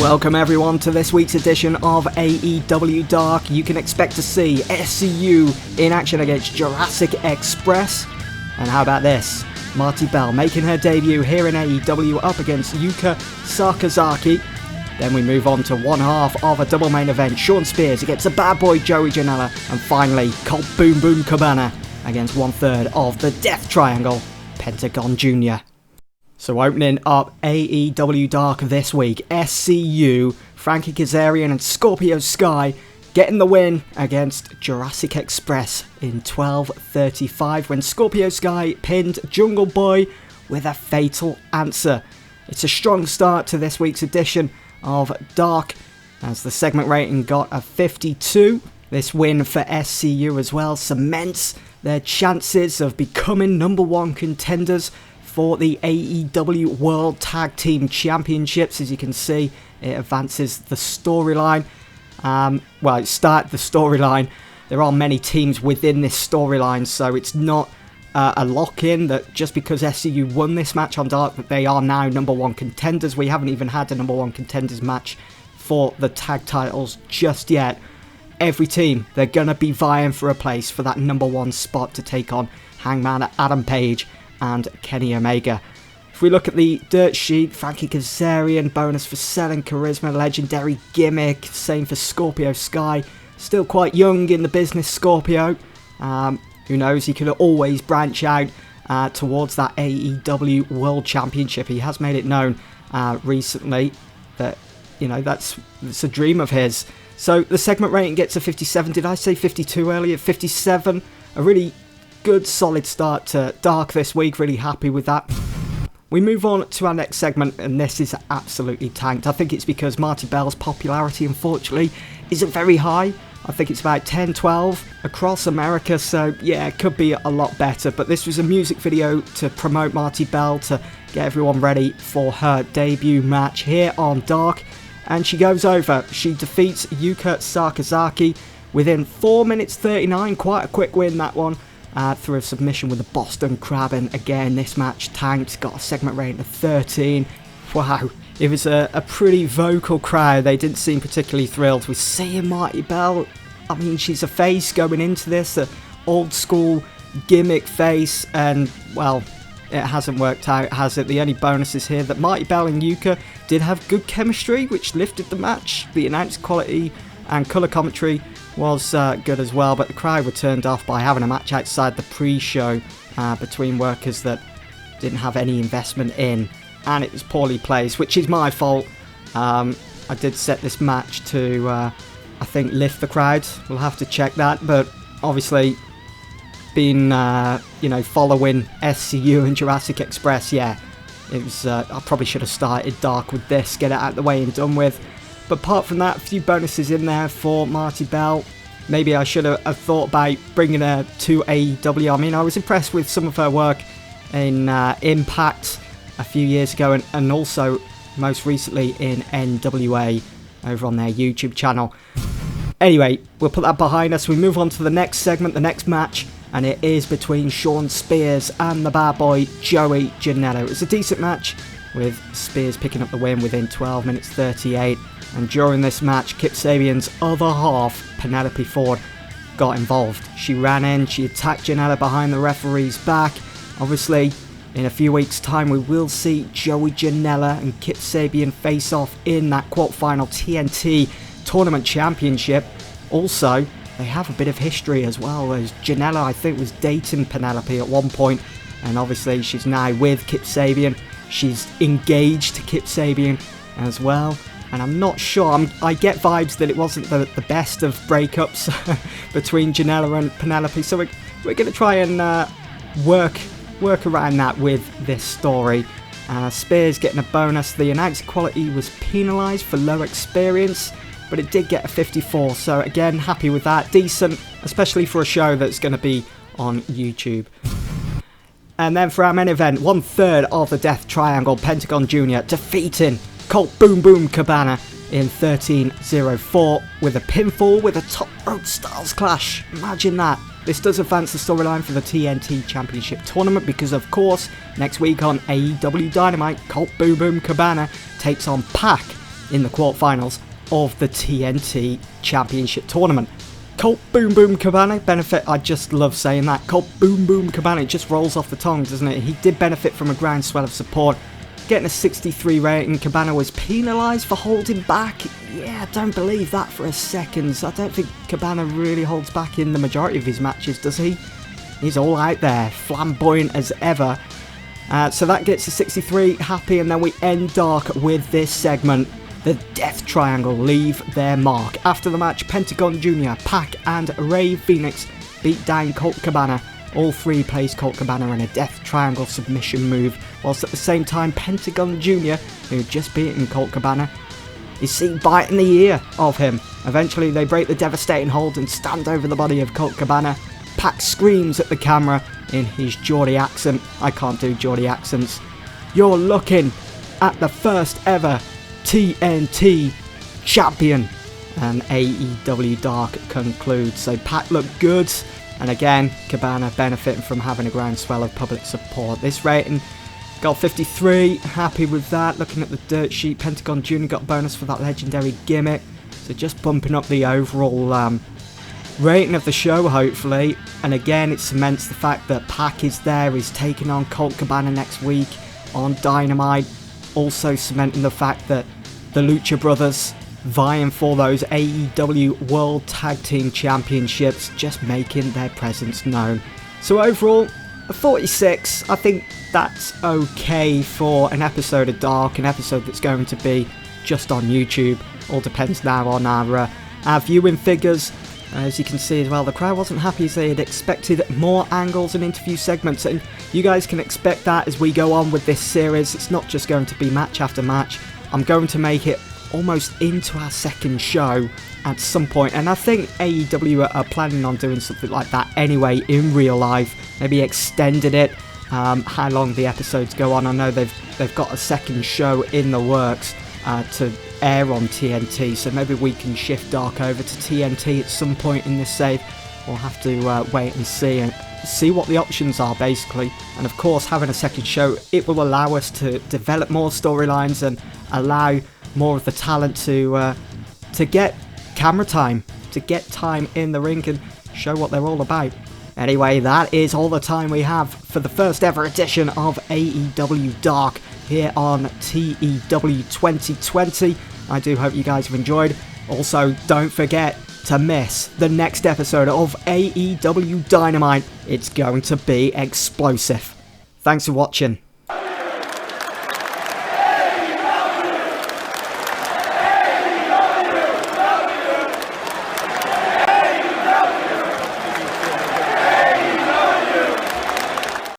Welcome everyone to this week's edition of AEW Dark. You can expect to see SCU in action against Jurassic Express. And how about this? Marty Bell making her debut here in AEW up against Yuka Sakazaki. Then we move on to one half of a double main event. Shawn Spears against the bad boy Joey Janela. And finally, Colt Boom Boom Cabana against one third of the Death Triangle, Pentagon Jr. So opening up AEW Dark this week, SCU, Frankie Kazarian and Scorpio Sky getting the win against Jurassic Express in 12:35 when Scorpio Sky pinned Jungle Boy with a fatal answer. It's a strong start to this week's edition of Dark as the segment rating got a 52. This win for SCU as well cements their chances of becoming number one contenders for the AEW World Tag Team Championships. As you can see, it advances the storyline. It started the storyline. There are many teams within this storyline, so it's not a lock-in that just because SCU won this match on Dark that they are now number one contenders. We haven't even had a number one contenders match for the tag titles just yet. Every team, they're going to be vying for a place for that number one spot to take on Hangman Adam Page and Kenny Omega. If we look at the dirt sheet, Frankie Kazarian, bonus for selling charisma, legendary gimmick, same for Scorpio Sky. Still quite young in the business, Scorpio. Who knows, he could always branch out towards that AEW World Championship. He has made it known recently that, it's a dream of his. So the segment rating gets a 57. Did I say 52 earlier? 57. A really good solid start to Dark this week. Really happy with that. We move on to our next segment, and this is absolutely tanked. I think it's because Marty Bell's popularity, unfortunately, isn't very high. I think it's about 10, 12 across America, so yeah, it could be a lot better. But this was a music video to promote Marty Bell, to get everyone ready for her debut match here on Dark. And she goes over. She defeats Yuka Sakazaki within 4 minutes 39. Quite a quick win, that one. Through a submission with the Boston Crab, and again this match tanked, got a segment rating of 13. Wow, it was a pretty vocal crowd. They didn't seem particularly thrilled with seeing Marty Bell. I mean, she's a face going into this, an old school gimmick face, and well, it hasn't worked out, has it? The only bonus is here that Marty Bell and Yuka did have good chemistry, which lifted the match. The announced quality and colour commentary was good as well, but the crowd were turned off by having a match outside the pre-show between workers that didn't have any investment in, and it was poorly placed, which is my fault. I did set this match to, I think, lift the crowd. We'll have to check that, but obviously, being, following SCU and Jurassic Express, yeah, it was. I probably should have started Dark with this, get it out of the way and done with. But apart from that, a few bonuses in there for Marty Bell. Maybe I should have thought about bringing her to AEW. I mean, I was impressed with some of her work in Impact a few years ago, and also most recently in NWA over on their YouTube channel. Anyway, we'll put that behind us. We move on to the next segment, the next match, and it is between Shawn Spears and the bad boy Joey Janela. It was a decent match, with Spears picking up the win within 12 minutes 38. And during this match, Kip Sabian's other half, Penelope Ford, got involved. She ran in, she attacked Janela behind the referee's back. Obviously, in a few weeks' time, we will see Joey Janela and Kip Sabian face off in that quarterfinal TNT Tournament Championship. Also, they have a bit of history as well, as Janela, I think, was dating Penelope at one point, and obviously she's now with Kip Sabian. She's engaged to Kip Sabian as well. And I'm not sure, I get vibes that it wasn't the best of breakups between Janela and Penelope. So we're going to try and work around that with this story. Spears getting a bonus. The announced quality was penalised for low experience, but it did get a 54. So again, happy with that. Decent, especially for a show that's going to be on YouTube. And then for our main event, one third of the Death Triangle, Pentagon Jr. defeating Colt Boom Boom Cabana in 13:04 with a pinfall with a top rope Styles Clash. Imagine that. This does advance the storyline for the TNT Championship Tournament because, of course, next week on AEW Dynamite, Colt Boom Boom Cabana takes on Pac in the quarterfinals of the TNT Championship Tournament. Colt Boom Boom Cabana benefit, I just love saying that, Colt Boom Boom Cabana, it just rolls off the tongue, doesn't it? He did benefit from a groundswell of support, getting a 63 rating. Cabana was penalised for holding back. Yeah, I don't believe that for a second. I don't think Cabana really holds back in the majority of his matches, does he? He's all out there, flamboyant as ever. So that gets a 63, happy, and then we end Dark with this segment. The Death Triangle leave their mark. After the match, Pentagon Jr., Pac, and Rey Fenix beat down Colt Cabana. All three placed Colt Cabana in a Death Triangle submission move, whilst at the same time Pentagon Jr., who had just beaten Colt Cabana, is seen biting the ear of him. Eventually they break the devastating hold and stand over the body of Colt Cabana. Pac screams at the camera in his Geordie accent. I can't do Geordie accents. "You're looking at the first ever TNT champion." And AEW Dark concludes. So Pac looked good, and again Cabana benefiting from having a groundswell of public support. This rating got 53, happy with that. Looking at the dirt sheet, Pentagon Jr. got a bonus for that legendary gimmick, so just bumping up the overall rating of the show, hopefully. And again, it cements the fact that Pac is there, he's taking on Colt Cabana next week on Dynamite. Also cementing the fact that the Lucha Brothers vying for those AEW World Tag Team Championships, just making their presence known. So overall, a 46, I think that's okay for an episode of Dark, an episode that's going to be just on YouTube. All depends now on our viewing figures. As you can see as well, the crowd wasn't happy as they had expected more angles and interview segments, and you guys can expect that as we go on with this series. It's not just going to be match after match. I'm going to make it almost into our second show at some point, and I think AEW are planning on doing something like that anyway in real life, maybe extended it, how long the episodes go on. I know they've got a second show in the works to air on TNT, so maybe we can shift Dark over to TNT at some point in this save. We'll have to wait and see what the options are, basically. And of course, having a second show, it will allow us to develop more storylines and allow more of the talent to get camera time, to get time in the ring and show what they're all about. Anyway, that is all the time we have for the first ever edition of AEW Dark here on TEW 2020. I do hope you guys have enjoyed. Also, don't forget to miss the next episode of AEW Dynamite. It's going to be explosive. Thanks for watching.